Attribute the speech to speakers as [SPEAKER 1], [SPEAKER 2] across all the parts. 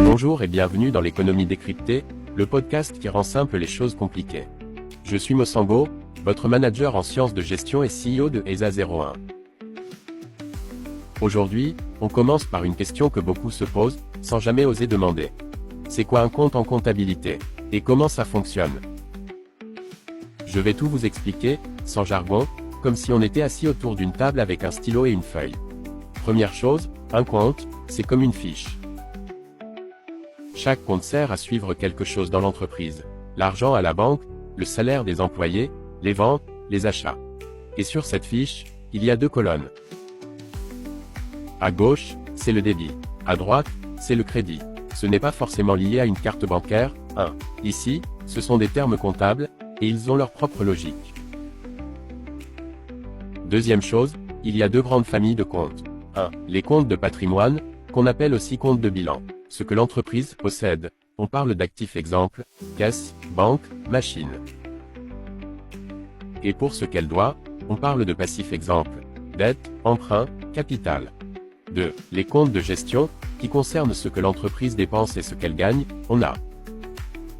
[SPEAKER 1] Bonjour et bienvenue dans l'économie décryptée, le podcast qui rend simple les choses compliquées. Je suis Mosango, votre manager en sciences de gestion et CEO de ESA 01. Aujourd'hui, on commence par une question que beaucoup se posent, sans jamais oser demander. C'est quoi un compte en comptabilité? Et comment ça fonctionne? Je vais tout vous expliquer, sans jargon, comme si on était assis autour d'une table avec un stylo et une feuille. Première chose, un compte, c'est comme une fiche. Chaque compte sert à suivre quelque chose dans l'entreprise. L'argent à la banque, le salaire des employés, les ventes, les achats. Et sur cette fiche, il y a deux colonnes. À gauche, c'est le débit. À droite, c'est le crédit. Ce n'est pas forcément lié à une carte bancaire. Ici, ce sont des termes comptables, et ils ont leur propre logique. Deuxième chose, il y a deux grandes familles de comptes. Les comptes de patrimoine, qu'on appelle aussi comptes de bilan. Ce que l'entreprise possède. On parle d'actifs exemple, caisse, banque, machine. Et pour ce qu'elle doit, on parle de passifs exemple, dette, emprunt, capital. 2. Les comptes de gestion, qui concernent ce que l'entreprise dépense et ce qu'elle gagne, on a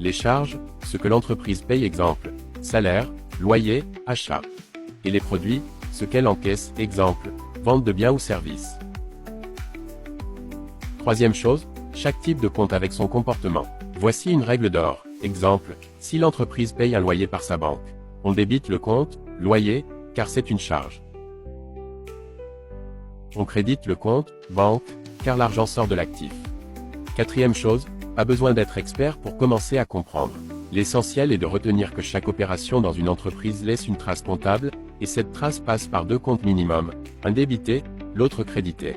[SPEAKER 1] les charges, ce que l'entreprise paye exemple, salaire, loyer, achat. Et les produits, ce qu'elle encaisse exemple, vente de biens ou services. Troisième chose, chaque type de compte avec son comportement. Voici une règle d'or. Exemple, si l'entreprise paye un loyer par sa banque, on débite le compte, loyer, car c'est une charge. On crédite le compte, banque, car l'argent sort de l'actif. Quatrième chose, pas besoin d'être expert pour commencer à comprendre. L'essentiel est de retenir que chaque opération dans une entreprise laisse une trace comptable, et cette trace passe par deux comptes minimum, un débité, l'autre crédité.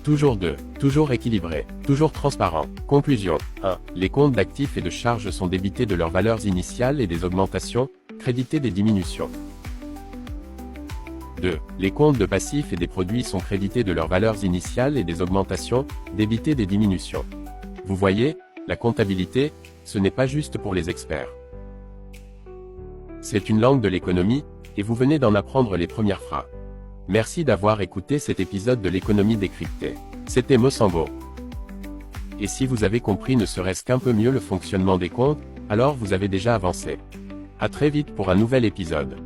[SPEAKER 1] Toujours équilibré, toujours transparent. Conclusion. 1. Les comptes d'actifs et de charges sont débités de leurs valeurs initiales et des augmentations, crédités des diminutions. 2. Les comptes de passifs et des produits sont crédités de leurs valeurs initiales et des augmentations, débités des diminutions. Vous voyez, la comptabilité, ce n'est pas juste pour les experts. C'est une langue de l'économie, et vous venez d'en apprendre les premières phrases. Merci d'avoir écouté cet épisode de l'économie décryptée. C'était Mosango. Et si vous avez compris ne serait-ce qu'un peu mieux le fonctionnement des comptes, alors vous avez déjà avancé. À très vite pour un nouvel épisode.